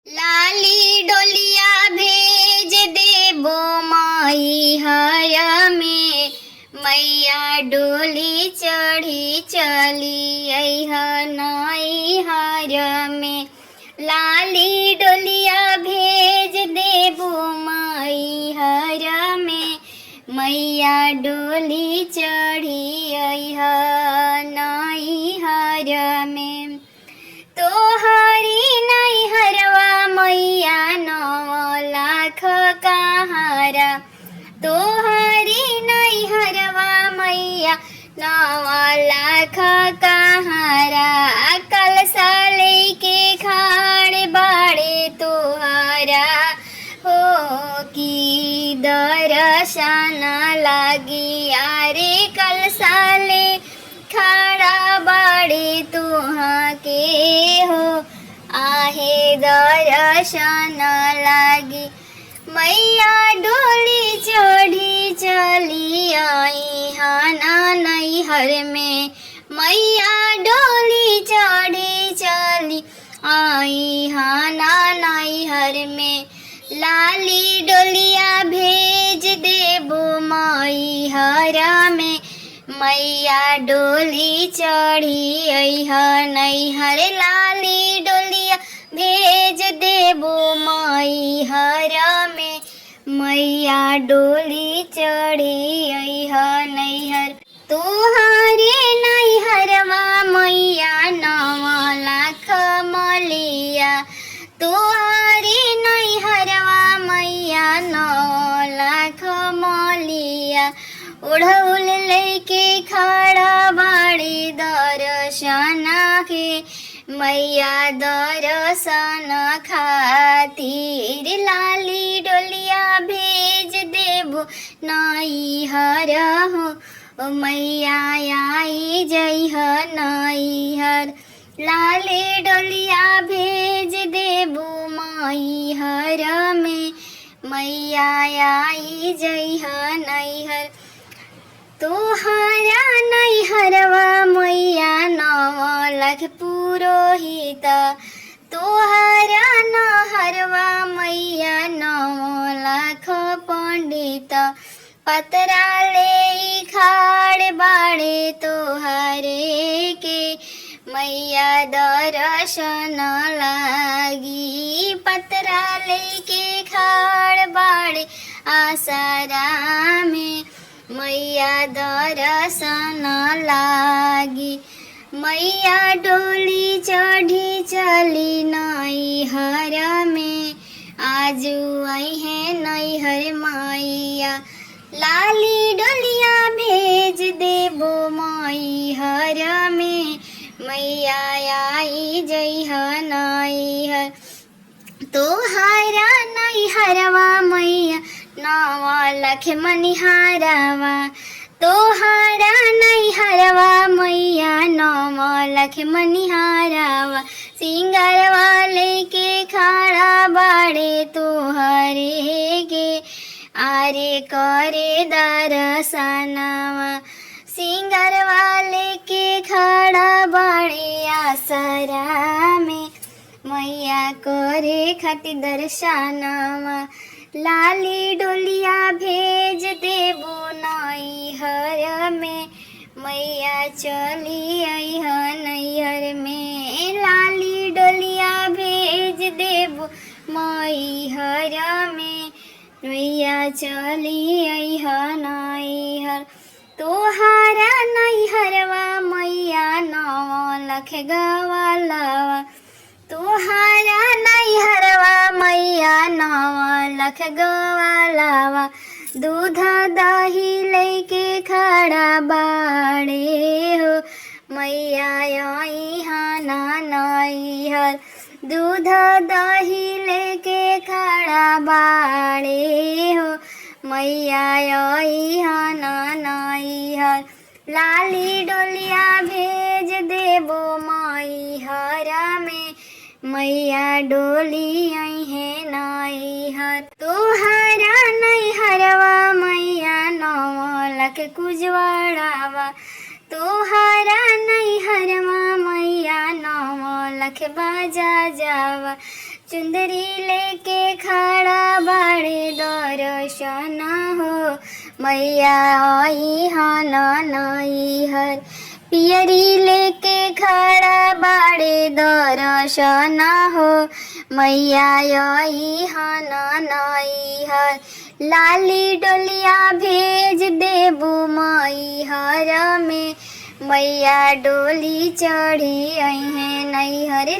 लाली डोलिया भेज देबो माई हर में। मैया डोली चढ़ी चली अइह नई हर में। लाली डोलिया भेज देबो माई हर में। मैया डोली चढ़ी अइह नई हर में। तोहरी नैहरवा मैया 9 लाख कहारा। तोहरी नैहरवा मैया 9 लाख कहारा। कलसा लेके खाड़ बाड़े तोहरा हो की दर्शन लागी। अरे कलसा ले खड़ा बाड़े तुहाँ के हो आहे दर्शन लागी। मैया डोली चढ़ी चली आई हाना नैहर में। मैया डोली चढ़ी चली आई हाना नैहर में। लाली डोलिया भेज देबो माई हर में। मैया डोली चढ़ी अइह नैहर। लाली डोलिया भेज देबो माई हर में। मैया डोली चढ़ी अइह नैहर। तोहरे नैहरवा मैया 9 लाख मलिया। तोहरे नैहरवा मैया 9 लाख मलिया। ओढ़ौल लेके खड़ा बाड़ी दर्शन के। मैया दर्शन खातिर लाली डोलिया भेज देबो नैहर हो। मैया आई जइह नैहर। लाली डोलिया भेज देबो मैहर में। मैया आई जइह नैहर। तोहरा नैहरवा मैया 9 लाख पुरोहित। तोहरा नैहरवा मैया 9 लाख पंडित। पतरा ले खाड़ बाड़े तोहरे के। मैया दर्शन लागी। पतरा लेके खाड़ बाड़े आसरा में। मैया दर्शन लागी। मैया डोली चढ़ी चली नैहर में। आजू अइहे नैहर मैया। लाली डोलिया भेज देबो मैहर में। मैया आई जइह नैहर। तोहरा नैहरवा मैया 9 लाख मनिहारवा। तोहरा नैहरवा मैया 9 लाख मनिहारवा। सिंगारवा लेके खड़ा बाड़े तोहरे के। आरे करे दर्शनवा। सिंगारवा लेके खड़ा बाड़े आसरा में। मैया करे खातिर दर्शनवा। लाली डोलिया भेज देबो नैहर में। मैया चली अइह नैहर में। लाली डोलिया भेज देबो मैहर में। मैया चली अइह नैहर। तोहरा नैहरवा मैया 9 लाख गवालवा। तोहरा नैहरवा मैया 9 लाख गवालवा। दूध दही लेके खड़ा बाड़े हो। मैया अइह नैहर। दूध दही लेके खड़ा बाड़े हो। मैया अइह नैहर। लाली डोलिया भेज देबो मैहर में। मैया डोली अइहे नैहर। तोहरा नैहरवा मैया 9 लाख कुजवाड़ावा। तोहरा नैहरवा मैया 9 लाख बाजा जावा। चुंदरी लेके खड़ा बाड़े दर्शन हो मैया आई हन नैहर पियरी लेके खड़ा बाड़े दर्शन हो मैया आई हन नैहर लाली डोलिया भेज देबू मैहर में मैया डोली चढ़ी अहे नैहर।